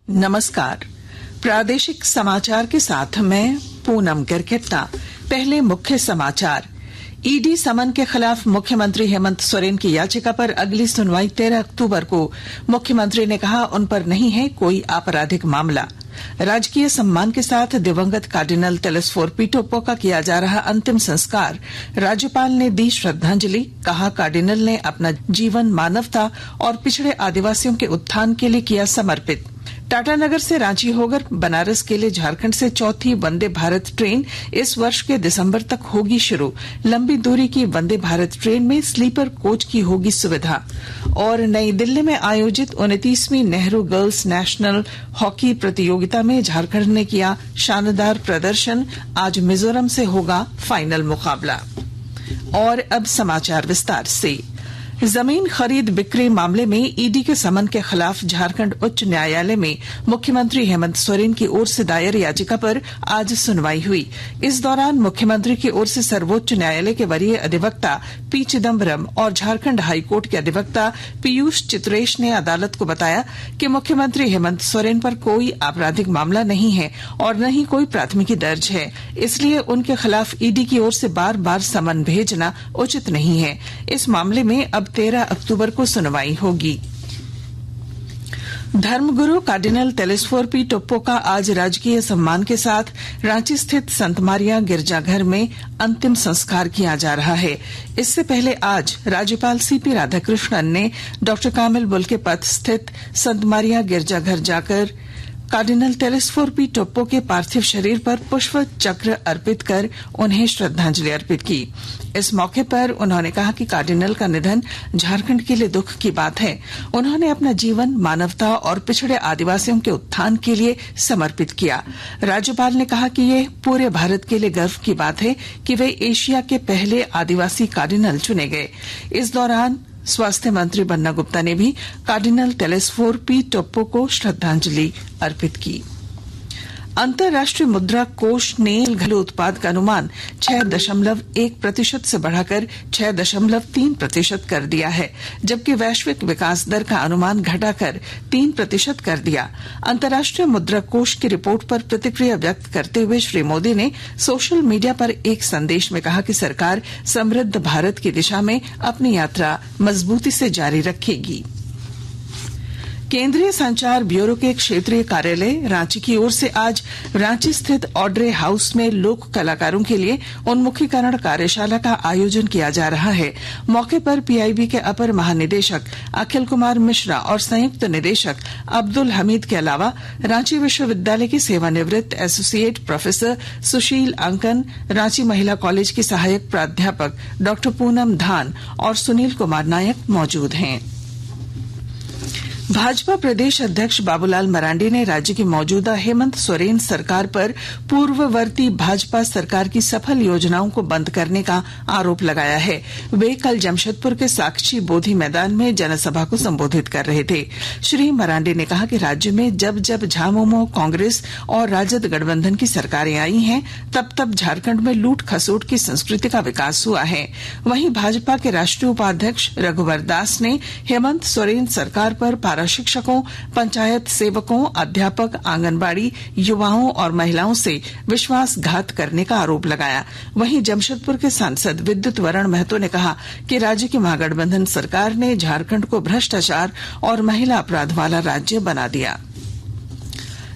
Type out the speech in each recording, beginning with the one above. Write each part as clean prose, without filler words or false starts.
नमस्कार। प्रादेशिक समाचार के साथ मैं पूनम गिरकिट्टा। पहले मुख्य समाचार। ईडी समन के खिलाफ मुख्यमंत्री हेमंत सोरेन की याचिका पर अगली सुनवाई 13 अक्टूबर को। मुख्यमंत्री ने कहा, उन पर नहीं है कोई आपराधिक मामला। राजकीय सम्मान के साथ दिवंगत कार्डिनल तेलेस्फोर पी टोप्पो का किया जा रहा अंतिम संस्कार। राज्यपाल ने दी श्रद्धांजलि। कहा, कार्डिनल ने अपना जीवन मानवता और पिछड़े आदिवासियों के उत्थान के लिए किया समर्पित। टाटानगर से रांची होकर बनारस के लिए झारखंड से चौथी वंदे भारत ट्रेन इस वर्ष के दिसंबर तक होगी शुरू। लंबी दूरी की वंदे भारत ट्रेन में स्लीपर कोच की होगी सुविधा। और नई दिल्ली में आयोजित 29वीं नेहरू गर्ल्स नेशनल हॉकी प्रतियोगिता में झारखंड ने किया शानदार प्रदर्शन। आज मिजोरम से होगा फाइनल मुकाबला। और अब समाचार विस्तार से। जमीन खरीद बिक्री मामले में ईडी के समन के खिलाफ झारखंड उच्च न्यायालय में मुख्यमंत्री हेमंत सोरेन की ओर से दायर याचिका पर आज सुनवाई हुई। इस दौरान मुख्यमंत्री की ओर से सर्वोच्च न्यायालय के वरीय अधिवक्ता पी चिदम्बरम और झारखंड हाईकोर्ट के अधिवक्ता पीयूष चित्रेश ने अदालत को बताया कि मुख्यमंत्री हेमंत सोरेन पर कोई आपराधिक मामला नहीं है और न ही कोई प्राथमिकी दर्ज है, इसलिए उनके खिलाफ ईडी की ओर से बार बार समन भेजना उचित नहीं है। इस मामले में अब 13 अक्टूबर को सुनवाई होगी। धर्मगुरु कार्डिनल तेलेस्फोर पी टोप्पो का आज राजकीय सम्मान के साथ रांची स्थित संत मारिया गिरजाघर में अंतिम संस्कार किया जा रहा है। इससे पहले आज राज्यपाल सीपी राधाकृष्णन ने डॉक्टर कामिल बुल्के पथ स्थित संत मारिया गिरजाघर जाकर कार्डिनल तेलेस्फोर पी टोप्पो के पार्थिव शरीर पर पुष्प चक्र अर्पित कर उन्हें श्रद्धांजलि अर्पित की। इस मौके पर उन्होंने कहा कि कार्डिनल का निधन झारखंड के लिए दुख की बात है। उन्होंने अपना जीवन मानवता और पिछड़े आदिवासियों के उत्थान के लिए समर्पित किया। राज्यपाल ने कहा कि यह पूरे भारत के लिए गर्व की बात है कि वे एशिया के पहले आदिवासी कार्डिनल चुने गए। इस दौरान स्वास्थ्य मंत्री बन्ना गुप्ता ने भी कार्डिनल तेलेस्फोर पी टोप्पो को श्रद्धांजलि अर्पित की। अंतर्राष्ट्रीय मुद्रा कोष ने घरेलू उत्पाद का अनुमान 6.1% से बढ़ाकर 6.3% कर दिया है, जबकि वैश्विक विकास दर का अनुमान घटाकर 3% कर दिया। अंतर्राष्ट्रीय मुद्रा कोष की रिपोर्ट पर प्रतिक्रिया व्यक्त करते हुए श्री मोदी ने सोशल मीडिया पर एक संदेश में कहा कि सरकार समृद्ध भारत की दिशा में अपनी यात्रा मजबूती से जारी रखेगी। केंद्रीय संचार ब्यूरो के क्षेत्रीय कार्यालय रांची की ओर से आज रांची स्थित ऑड्रे हाउस में लोक कलाकारों के लिए उन्मुखीकरण कार्यशाला का आयोजन किया जा रहा है। मौके पर पीआईबी के अपर महानिदेशक अखिल कुमार मिश्रा और संयुक्त निदेशक अब्दुल हमीद के अलावा रांची विश्वविद्यालय की सेवानिवृत्त एसोसिएट प्रोफेसर सुशील अंकन, रांची महिला कॉलेज की सहायक प्राध्यापक डॉक्टर पूनम धान और सुनील कुमार नायक मौजूद हैं। भाजपा प्रदेश अध्यक्ष बाबूलाल मरांडी ने राज्य की मौजूदा हेमंत सोरेन सरकार पर पूर्ववर्ती भाजपा सरकार की सफल योजनाओं को बंद करने का आरोप लगाया है। वे कल जमशेदपुर के साक्षी बोधि मैदान में जनसभा को संबोधित कर रहे थे। श्री मरांडी ने कहा कि राज्य में जब जब झामुमो, कांग्रेस और राजद गठबंधन की सरकारें आई हैं, तब तब झारखंड में लूट खसोट की संस्कृति का विकास हुआ है। वहीं भाजपा के राष्ट्रीय उपाध्यक्ष रघुवर दास ने हेमंत सोरेन सरकार पर शिक्षकों, पंचायत सेवकों, अध्यापक, आंगनबाड़ी, युवाओं और महिलाओं से विश्वासघात करने का आरोप लगाया। वहीं जमशेदपुर के सांसद विद्युत वरण महतो ने कहा कि राज्य की महागठबंधन सरकार ने झारखंड को भ्रष्टाचार और महिला अपराध वाला राज्य बना दिया।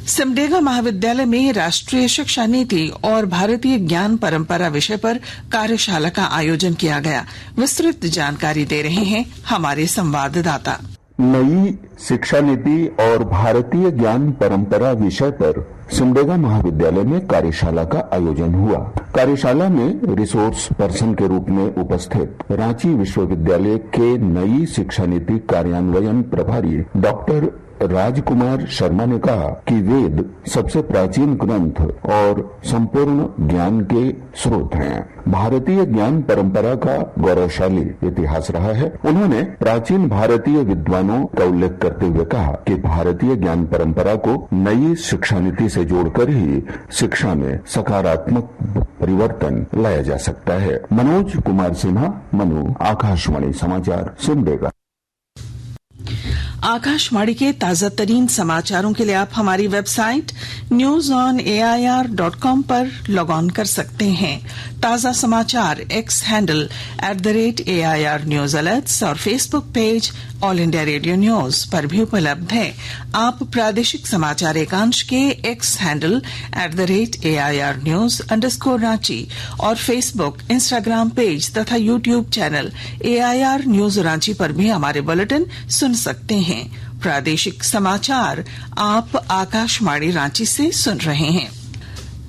सिमडेगा महाविद्यालय में राष्ट्रीय शिक्षा नीति और भारतीय ज्ञान परंपरा विषय पर कार्यशाला का आयोजन किया गया। विस्तृत जानकारी दे रहे हैं हमारे संवाददाता। नई शिक्षा नीति और भारतीय ज्ञान परंपरा विषय पर सिमडेगा महाविद्यालय में कार्यशाला का आयोजन हुआ। कार्यशाला में रिसोर्स पर्सन के रूप में उपस्थित रांची विश्वविद्यालय के नई शिक्षा नीति कार्यान्वयन प्रभारी डॉक्टर राजकुमार शर्मा ने कहा कि वेद सबसे प्राचीन ग्रंथ और संपूर्ण ज्ञान के स्रोत हैं। भारतीय ज्ञान परंपरा का गौरवशाली इतिहास रहा है। उन्होंने प्राचीन भारतीय विद्वानों का उल्लेख करते हुए कहा कि भारतीय ज्ञान परंपरा को नई शिक्षा नीति से जोड़कर ही शिक्षा में सकारात्मक परिवर्तन लाया जा सकता है। मनोज कुमार सिन्हा, मनु, आकाशवाणी समाचार, सिमडेगा। आकाशवाणी के ताजा तरीन समाचारों के लिए आप हमारी वेबसाइट newsonair.com पर लॉग ऑन कर सकते हैं। ताजा समाचार X handle @AIR news alerts और Facebook page All India Radio News पर भी उपलब्ध है। आप प्रादेशिक समाचार एकांश के एक्स हैंडल @AIR न्यूज _ और फेसबुक, इंस्टाग्राम पेज तथा YouTube channel AIR news Ranchi पर भी हमारे बुलेटिन सुन सकते हैं। प्रादेशिक समाचार आप आकाशवाणी रांची से सुन रहे हैं।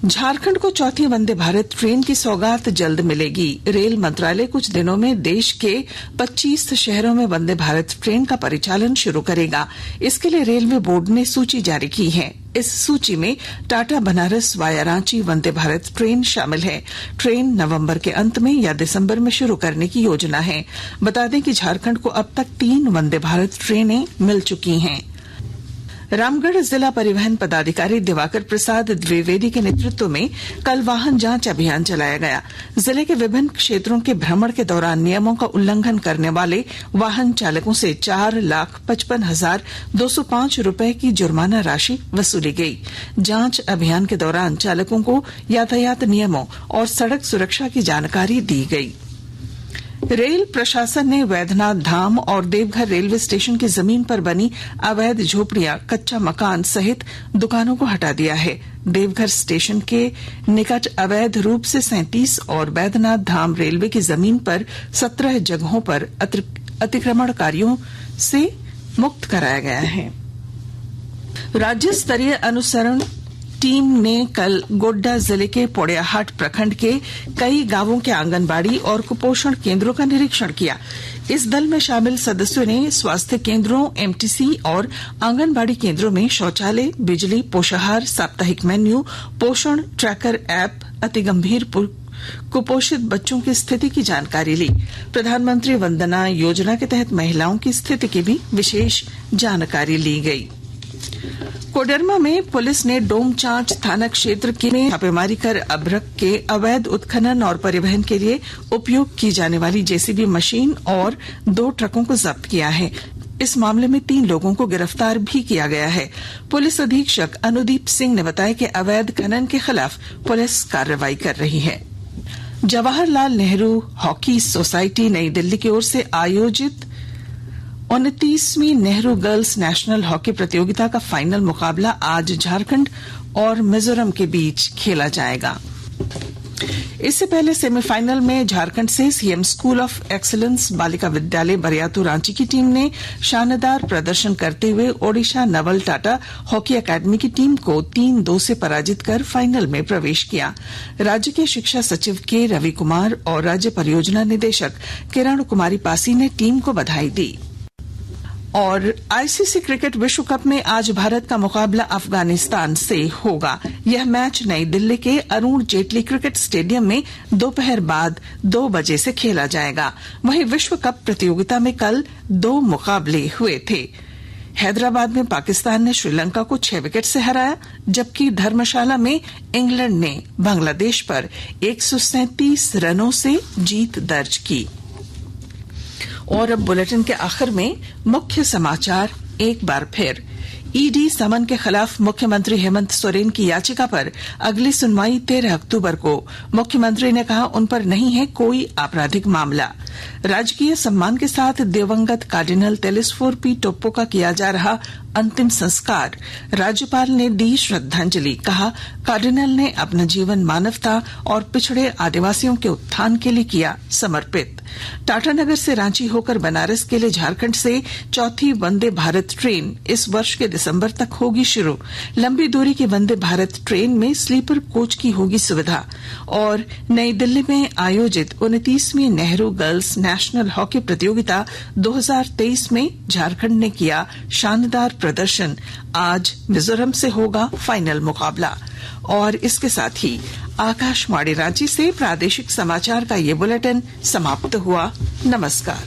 झारखंड को चौथी वंदे भारत ट्रेन की सौगात जल्द मिलेगी। रेल मंत्रालय कुछ दिनों में देश के 25 शहरों में वंदे भारत ट्रेन का परिचालन शुरू करेगा। इसके लिए रेलवे बोर्ड ने सूची जारी की है। इस सूची में टाटा बनारस वाया रांची वंदे भारत ट्रेन शामिल है। ट्रेन नवंबर के अंत में या दिसंबर में शुरू करने की योजना है। बता दें कि झारखंड को अब तक 3 वंदे भारत ट्रेनें मिल चुकी हैं। रामगढ़ जिला परिवहन पदाधिकारी दिवाकर प्रसाद द्विवेदी के नेतृत्व में कल वाहन जांच अभियान चलाया गया। जिले के विभिन्न क्षेत्रों के भ्रमण के दौरान नियमों का उल्लंघन करने वाले वाहन चालकों से 4,55,205 रूपये की जुर्माना राशि वसूली गई। जांच अभियान के दौरान चालकों को यातायात नियमों और सड़क सुरक्षा की जानकारी दी गई। रेल प्रशासन ने वैद्यनाथ धाम और देवघर रेलवे स्टेशन की जमीन पर बनी अवैध झोपड़ियां, कच्चा मकान सहित दुकानों को हटा दिया है। देवघर स्टेशन के निकट अवैध रूप से 37 और वैद्यनाथ धाम रेलवे की जमीन पर 17 जगहों पर अतिक्रमणकारियों से मुक्त कराया गया है। राज्य स्तरीय अनुसरण टीम ने कल गोड्डा जिले के पोड़ियाहाट प्रखंड के कई गांवों के आंगनबाड़ी और कुपोषण केंद्रों का निरीक्षण किया। इस दल में शामिल सदस्यों ने स्वास्थ्य केंद्रों, MTC और आंगनबाड़ी केंद्रों में शौचालय, बिजली, पोषाहार, साप्ताहिक मेन्यू, पोषण ट्रैकर ऐप, अतिगंभीर कुपोषित बच्चों की स्थिति की जानकारी ली। प्रधानमंत्री वंदना योजना के तहत महिलाओं की स्थिति की भी विशेष जानकारी ली गई। कोडरमा में पुलिस ने डोमचांच थाना क्षेत्र में छापेमारी कर अभ्रक के अवैध उत्खनन और परिवहन के लिए उपयोग की जाने वाली JCB मशीन और 2 ट्रकों को जब्त किया है। इस मामले में 3 लोगों को गिरफ्तार भी किया गया है। पुलिस अधीक्षक अनुदीप सिंह ने बताया कि अवैध खनन के खिलाफ पुलिस कार्रवाई कर रही है। जवाहरलाल नेहरू हॉकी सोसाइटी नई दिल्ली की ओर से आयोजित 29वीं नेहरू गर्ल्स नेशनल हॉकी प्रतियोगिता का फाइनल मुकाबला आज झारखंड और मिजोरम के बीच खेला जाएगा। इससे पहले सेमीफाइनल में झारखंड से CM school of excellence Balika Vidyalaya Bariatu Ranchi की टीम ने शानदार प्रदर्शन करते हुए ओडिशा नवल टाटा हॉकी अकादमी की टीम को 3-2 से पराजित कर फाइनल में प्रवेश किया। राज्य के शिक्षा सचिव के रवि कुमार और राज्य परियोजना निदेशक किरण कुमारी पासी ने टीम को बधाई दी। और ICC क्रिकेट विश्व कप में आज भारत का मुकाबला अफगानिस्तान से होगा। यह मैच नई दिल्ली के अरुण जेटली क्रिकेट स्टेडियम में दोपहर बाद 2 बजे से खेला जाएगा। वहीं विश्व कप प्रतियोगिता में कल 2 मुकाबले हुए थे। हैदराबाद में पाकिस्तान ने श्रीलंका को 6 विकेट से हराया, जबकि धर्मशाला में इंग्लैंड ने बांग्लादेश पर 137 रनों से जीत दर्ज की। और अब बुलेटिन के आखिर में मुख्य समाचार एक बार फिर। ईडी समन के खिलाफ मुख्यमंत्री हेमंत सोरेन की याचिका पर अगली सुनवाई 13 अक्टूबर को। मुख्यमंत्री ने कहा उन पर नहीं है कोई आपराधिक मामला। राजकीय सम्मान के साथ दिवंगत कार्डिनल तेलिस्फोर पी टोप्पो का किया जा रहा अंतिम संस्कार। राज्यपाल ने दी श्रद्धांजलि। कहा कार्डिनल ने अपना जीवन मानवता और पिछड़े आदिवासियों के उत्थान के लिए किया समर्पित। टाटानगर से रांची होकर बनारस के लिए झारखंड से चौथी वंदे भारत ट्रेन इस वर्ष के दिसंबर तक होगी शुरू। लंबी दूरी की वंदे भारत ट्रेन में स्लीपर कोच की होगी सुविधा। और नई दिल्ली में आयोजित 29वीं नेहरू गर्ल्स नेशनल हॉकी प्रतियोगिता 2023 में झारखंड ने किया शानदार प्रदर्शन। आज मिजोरम से होगा फाइनल मुकाबला। और इसके साथ ही आकाशवाणी रांची से प्रादेशिक समाचार का ये बुलेटिन समाप्त हुआ। नमस्कार।